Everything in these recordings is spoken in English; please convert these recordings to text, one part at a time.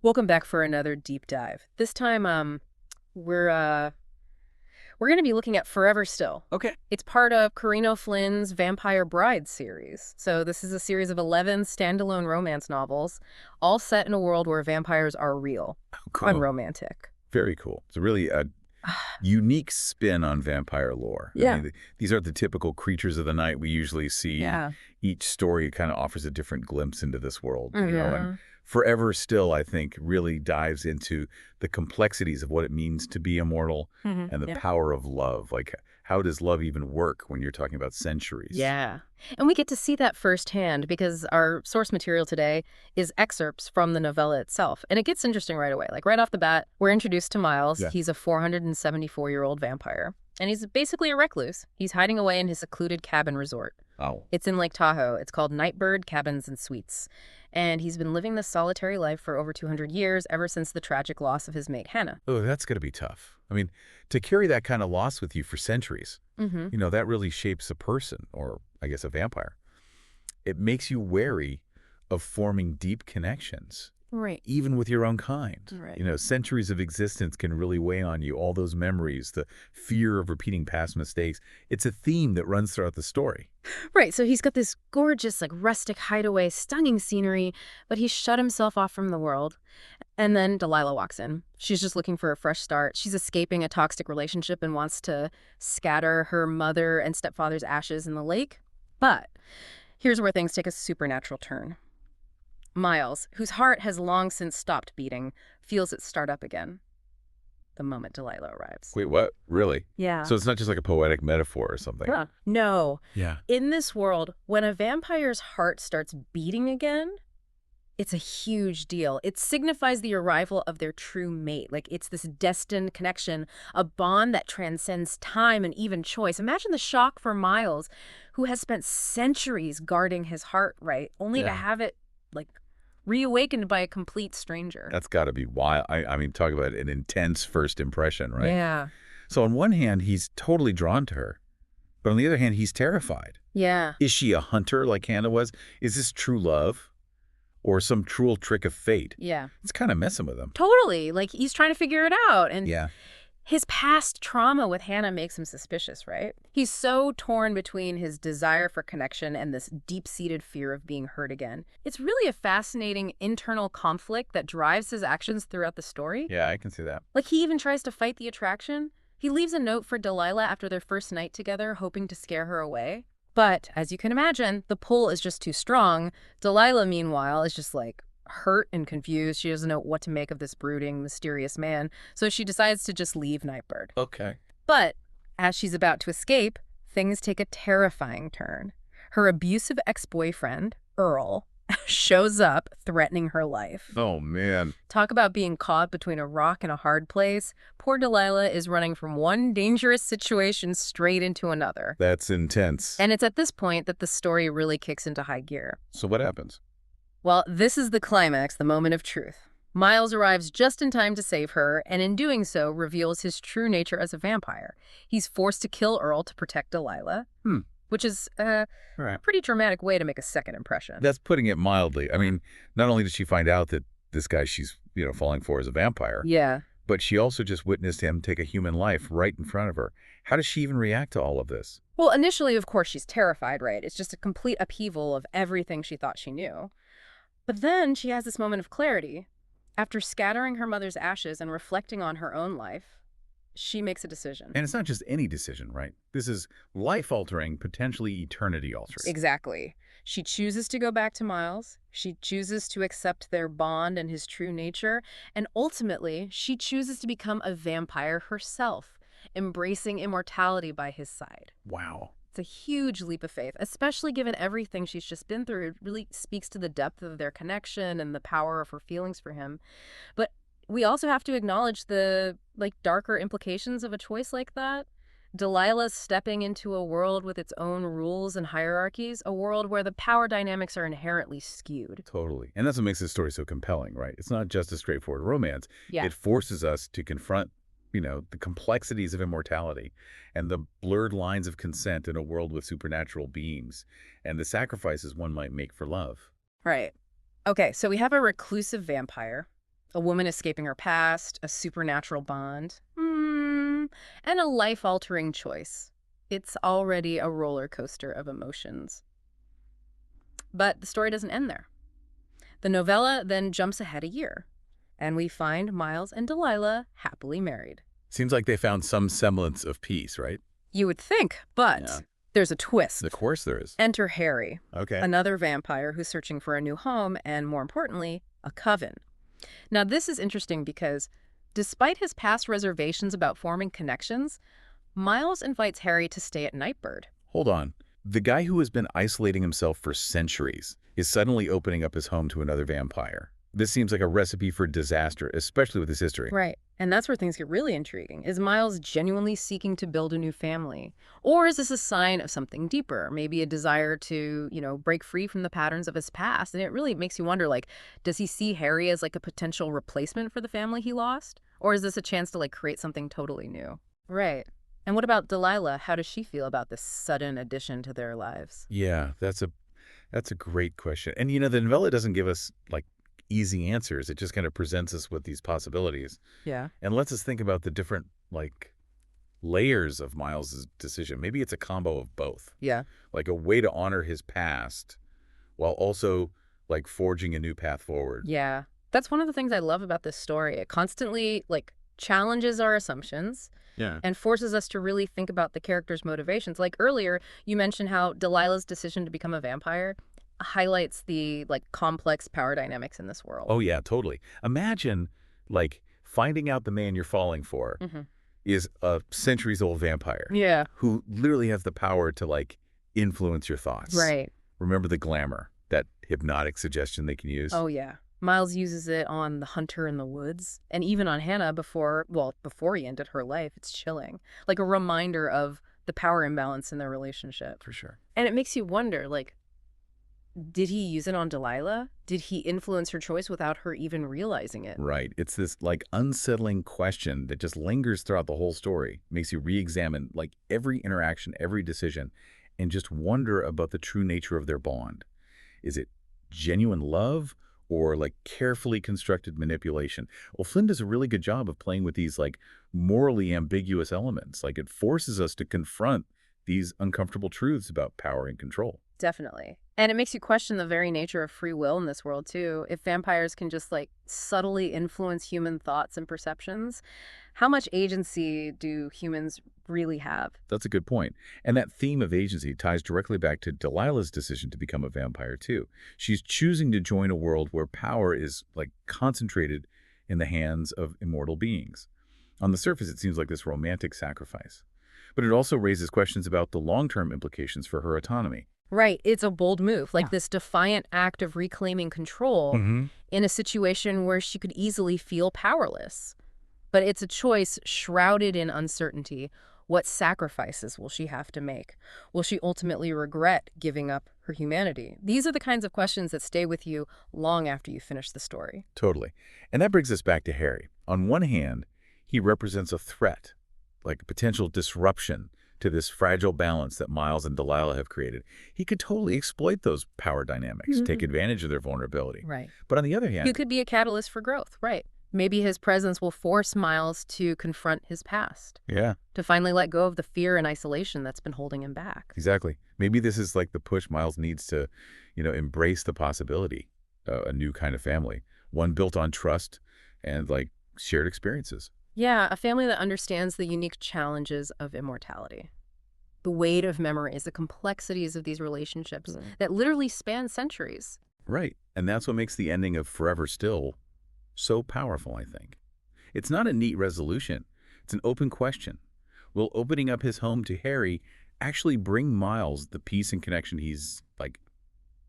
Welcome back for another deep dive. This time, we're uh, we're going to be looking at Forever Still. Okay. It's part of Corinne Flynn's Vampire Bride series. So this is a series of 11 standalone romance novels, all set in a world where vampires are real, Oh, cool. unromantic. Very cool. It's a really unique spin on vampire lore. I Yeah. mean, these aren't the typical creatures of the night we usually see, and Yeah. each story kind of offers a different glimpse into this world, and Yeah. Forever Still, I think, really dives into the complexities of what it means to be immortal and the Yeah. power of love. Like, how does love even work when you're talking about centuries? Yeah. And we get to see that firsthand because our source material today is excerpts from the novella itself. And it gets interesting right away. Like right off the bat, we're introduced to Miles. Yeah. He's a 474-year-old vampire. And he's basically a recluse. He's hiding away in his secluded cabin resort. Oh. It's in Lake Tahoe. It's called Nightbird Cabins and Suites. And he's been living this solitary life for over 200 years, ever since the tragic loss of his mate, Hannah. Oh, that's going to be tough. I mean, to carry that kind of loss with you for centuries, Mm-hmm. that really shapes a person, or I guess a vampire. It makes you wary of forming deep connections, Right. even with your own kind. Right. Centuries of existence can really weigh on you, all those memories, the fear of repeating past mistakes. It's a theme that runs throughout the story. Right, so he's got this gorgeous, like, rustic hideaway, stunning scenery, but he's shut himself off from the world. And then Delilah walks in. She's just looking for a fresh start. She's escaping a toxic relationship and wants to scatter her mother and stepfather's ashes in the lake. But here's where things take a supernatural turn. Miles, whose heart has long since stopped beating, feels it start up again the moment Delilah arrives. Wait, what? Really? Yeah. So it's not just like a poetic metaphor or something? Huh. No. Yeah. In this world, when a vampire's heart starts beating again, it's a huge deal. It signifies the arrival of their true mate. Like, it's this destined connection, a bond that transcends time and even choice. Imagine the shock for Miles, who has spent centuries guarding his heart, right? Only to Yeah. have it, like, reawakened by a complete stranger. That's got to be wild. I mean, talk about an intense first impression, right? Yeah. So on one hand, he's totally drawn to her. But on the other hand, he's terrified. Yeah. Is she a hunter like Hannah was? Is this true love? Or some cruel trick of fate? Yeah. It's kind of messing with him. Totally. Like, he's trying to figure it out. And Yeah. his past trauma with Hannah makes him suspicious, right? He's so torn between his desire for connection and this deep-seated fear of being hurt again. It's really a fascinating internal conflict that drives his actions throughout the story. Yeah, I can see that. Like, he even tries to fight the attraction. He leaves a note for Delilah after their first night together, hoping to scare her away. But, as you can imagine, the pull is just too strong. Delilah, meanwhile, is just like hurt and confused. She doesn't know what to make of this brooding, mysterious man, so she decides to just leave Nightbird. Okay. But as she's about to escape, things take a terrifying turn. Her abusive ex-boyfriend, Earl, shows up, threatening her life. Oh, man. Talk about being caught between a rock and a hard place. Poor Delilah is running from one dangerous situation straight into another. That's intense. And it's at this point that the story really kicks into high gear. So what happens? Well, this is the climax, the moment of truth. Miles arrives just in time to save her, and in doing so, reveals his true nature as a vampire. He's forced to kill Earl to protect Delilah, which is a All right. pretty dramatic way to make a second impression. That's putting it mildly. I mean, not only did she find out that this guy she's, falling for is a vampire, Yeah. but she also just witnessed him take a human life right in front of her. How does she even react to all of this? Well, initially, of course, she's terrified, right? It's just a complete upheaval of everything she thought she knew. But then she has this moment of clarity. After scattering her mother's ashes and reflecting on her own life, she makes a decision. And it's not just any decision, right? This is life-altering, potentially eternity-altering. Exactly. She chooses to go back to Miles. She chooses to accept their bond and his true nature. And ultimately, she chooses to become a vampire herself, embracing immortality by his side. Wow. It's a huge leap of faith, especially given everything she's just been through. It really speaks to the depth of their connection and the power of her feelings for him. But we also have to acknowledge the, darker implications of a choice like that. Delilah's stepping into a world with its own rules and hierarchies, a world where the power dynamics are inherently skewed. Totally. And that's what makes this story so compelling, right? It's not just a straightforward romance. Yeah. It forces us to confront, the complexities of immortality and the blurred lines of consent in a world with supernatural beings and the sacrifices one might make for love. Right. Okay, so we have a reclusive vampire A woman escaping her past, a supernatural bond, and a life-altering choice. It's already a roller coaster of emotions. But the story doesn't end there. The novella then jumps ahead a year, and we find Miles and Delilah happily married. Seems like they found some semblance of peace, right? You would think, Yeah. but there's a twist. Of course there is. Enter Harry, Okay. another vampire who's searching for a new home and, more importantly, a coven. Now, this is interesting because despite his past reservations about forming connections, Miles invites Harry to stay at Nightbird. Hold on. The guy who has been isolating himself for centuries is suddenly opening up his home to another vampire. This seems like a recipe for disaster, especially with his history. Right. And that's where things get really intriguing. Is Miles genuinely seeking to build a new family? Or is this a sign of something deeper? Maybe a desire to, break free from the patterns of his past? And it really makes you wonder, does he see Harry as like a potential replacement for the family he lost? Or is this a chance to create something totally new? Right. And what about Delilah? How does she feel about this sudden addition to their lives? Yeah, that's a great question. And the novella doesn't give us easy answers. It just kind of presents us with these possibilities Yeah. and lets us think about the different layers of Miles's decision. Maybe it's a combo of both. Yeah. Like a way to honor his past while also forging a new path forward. Yeah. That's one of the things I love about this story. It constantly challenges our assumptions Yeah. and forces us to really think about the character's motivations. Like earlier, you mentioned how Delilah's decision to become a vampire highlights the complex power dynamics in this world. Oh yeah, totally. Imagine finding out the man you're falling for Hmm. is a centuries-old vampire Yeah. who literally has the power to influence your thoughts. Right. Remember the glamour, that hypnotic suggestion they can use? Oh, yeah. Miles uses it on the hunter in the woods and even on Hannah before he ended her life. It's chilling. Like a reminder of the power imbalance in their relationship. For sure. And it makes you wonder, did he use it on Delilah? Did he influence her choice without her even realizing it? Right. It's this unsettling question that just lingers throughout the whole story. Makes you re-examine every interaction, every decision, and just wonder about the true nature of their bond. Is it genuine love or carefully constructed manipulation? Well, Flynn does a really good job of playing with these morally ambiguous elements. It forces us to confront these uncomfortable truths about power and control. Definitely. And it makes you question the very nature of free will in this world, too. If vampires can just, subtly influence human thoughts and perceptions, how much agency do humans really have? That's a good point. And that theme of agency ties directly back to Delilah's decision to become a vampire, too. She's choosing to join a world where power is, concentrated in the hands of immortal beings. On the surface, it seems like this romantic sacrifice. But it also raises questions about the long-term implications for her autonomy. Right. It's a bold move, Yeah. this defiant act of reclaiming control in a situation where she could easily feel powerless. But it's a choice shrouded in uncertainty. What sacrifices will she have to make? Will she ultimately regret giving up her humanity? These are the kinds of questions that stay with you long after you finish the story. Totally. And that brings us back to Harry. On one hand, he represents a threat, a potential disruption to this fragile balance that Miles and Delilah have created. He could totally exploit those power dynamics, take advantage of their vulnerability. Right. But on the other hand, He could be a catalyst for growth, right? Maybe his presence will force Miles to confront his past, yeah, to finally let go of the fear and isolation that's been holding him back. exactly. Maybe this is the push Miles needs to, embrace the possibility, a new kind of family, one built on trust and shared experiences. Yeah, a family that understands the unique challenges of immortality. The weight of memories, the complexities of these relationships that literally span centuries. Right. And that's what makes the ending of Forever Still so powerful, I think. It's not a neat resolution. It's an open question. Will opening up his home to Harry actually bring Miles the peace and connection he's,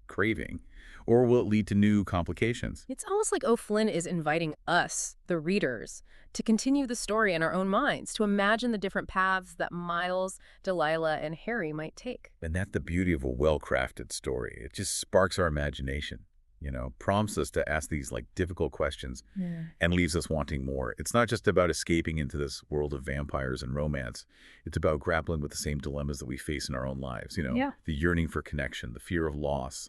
craving? Or will it lead to new complications? It's almost like O'Flynn is inviting us, the readers, to continue the story in our own minds, to imagine the different paths that Miles, Delilah, and Harry might take. And that's the beauty of a well-crafted story. It just sparks our imagination, prompts us to ask these difficult questions and leaves us wanting more. It's not just about escaping into this world of vampires and romance. It's about grappling with the same dilemmas that we face in our own lives, Yeah. the yearning for connection, the fear of loss,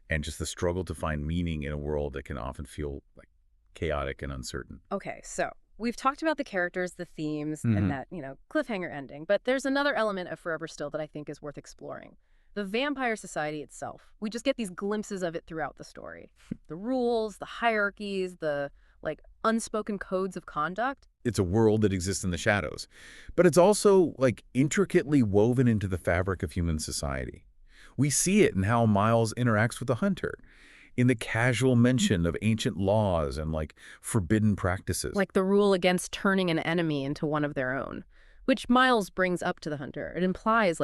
and just the struggle to find meaning in a world that can often feel chaotic and uncertain. Okay, so we've talked about the characters, the themes, and Hmm. that, cliffhanger ending, but there's another element of Forever Still that I think is worth exploring. The vampire society itself. We just get these glimpses of it throughout the story. The rules, the hierarchies, the, unspoken codes of conduct. It's a world that exists in the shadows, but it's also like intricately woven into the fabric of human society. We see it in how Miles interacts with the hunter, in the casual mention of ancient laws and forbidden practices. Like the rule against turning an enemy into one of their own, which Miles brings up to the hunter. It implies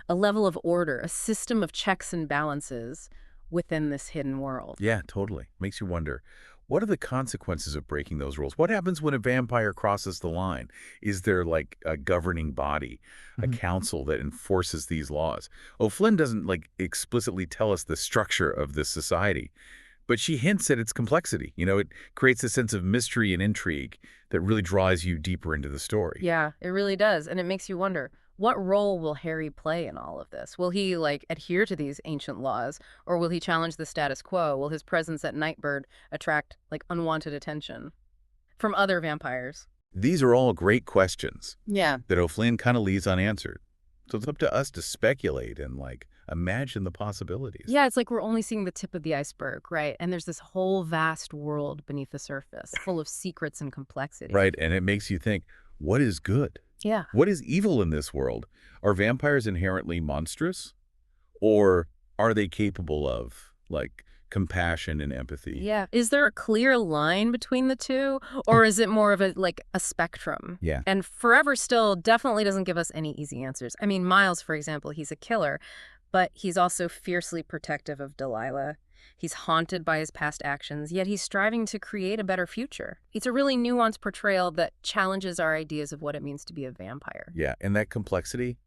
a level of order, a system of checks and balances within this hidden world. Yeah, totally. Makes you wonder, what are the consequences of breaking those rules? What happens when a vampire crosses the line? Is there a governing body, a council that enforces these laws? O'Flynn doesn't explicitly tell us the structure of this society, but she hints at its complexity. It creates a sense of mystery and intrigue that really draws you deeper into the story. Yeah, it really does. And it makes you wonder, what role will Harry play in all of this? Will he, adhere to these ancient laws, or will he challenge the status quo? Will his presence at Nightbird attract, unwanted attention from other vampires? These are all great questions Yeah. that O'Flynn kind of leaves unanswered. So it's up to us to speculate and imagine the possibilities. Yeah, it's like we're only seeing the tip of the iceberg, right? And there's this whole vast world beneath the surface, full of secrets and complexity. Right, and it makes you think, what is good? Yeah. What is evil in this world? Are vampires inherently monstrous? Or are they capable of, compassion and empathy? Yeah. Is there a clear line between the two, or is it more of a spectrum? Yeah. And Forever Still definitely doesn't give us any easy answers. I mean, Miles, for example, he's a killer, but he's also fiercely protective of Delilah. He's haunted by his past actions, yet he's striving to create a better future. It's a really nuanced portrayal that challenges our ideas of what it means to be a vampire. Yeah, and that complexity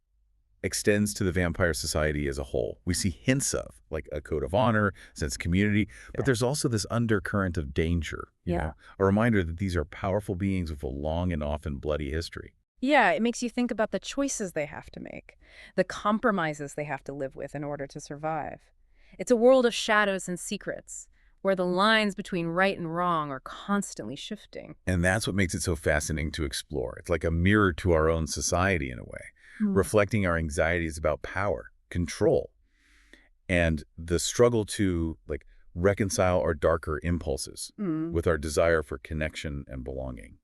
extends to the vampire society as a whole. We see hints of, a code of honor, sense of community, but there's also this undercurrent of danger, a reminder that these are powerful beings with a long and often bloody history. Yeah, it makes you think about the choices they have to make, the compromises they have to live with in order to survive. It's a world of shadows and secrets, where the lines between right and wrong are constantly shifting. And that's what makes it so fascinating to explore. It's like a mirror to our own society in a way, reflecting our anxieties about power, control, and the struggle to reconcile our darker impulses with our desire for connection and belonging.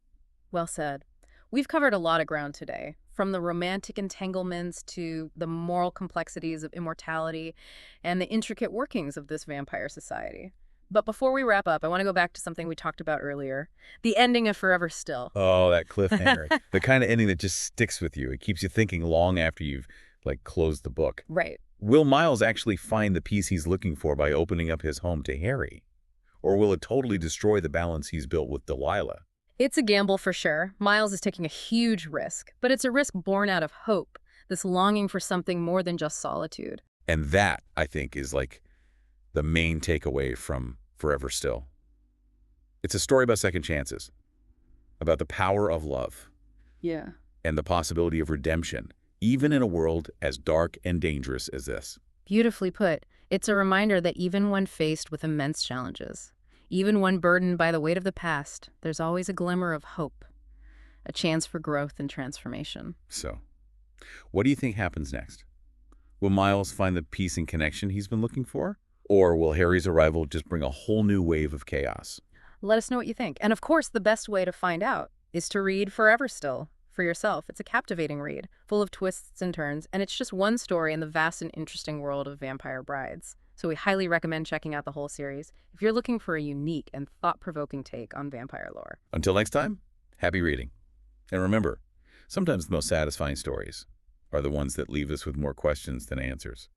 Well said. We've covered a lot of ground today, from the romantic entanglements to the moral complexities of immortality and the intricate workings of this vampire society. But before we wrap up, I want to go back to something we talked about earlier, the ending of Forever Still. Oh, that cliffhanger. The kind of ending that just sticks with you. It keeps you thinking long after you've closed the book. Right. Will Miles actually find the peace he's looking for by opening up his home to Harry? Or will it totally destroy the balance he's built with Delilah? It's a gamble for sure. Miles is taking a huge risk, but it's a risk born out of hope, this longing for something more than just solitude. And that, I think, is the main takeaway from Forever Still. It's a story about second chances, about the power of love, Yeah. and the possibility of redemption, even in a world as dark and dangerous as this. Beautifully put. It's a reminder that even when faced with immense challenges, even when burdened by the weight of the past, there's always a glimmer of hope, a chance for growth and transformation. So, what do you think happens next? Will Miles find the peace and connection he's been looking for? Or will Harry's arrival just bring a whole new wave of chaos? Let us know what you think. And of course, the best way to find out is to read Forever Still for yourself. It's a captivating read, full of twists and turns, and it's just one story in the vast and interesting world of Vampire Brides. So we highly recommend checking out the whole series if you're looking for a unique and thought-provoking take on vampire lore. Until next time, happy reading. And remember, sometimes the most satisfying stories are the ones that leave us with more questions than answers.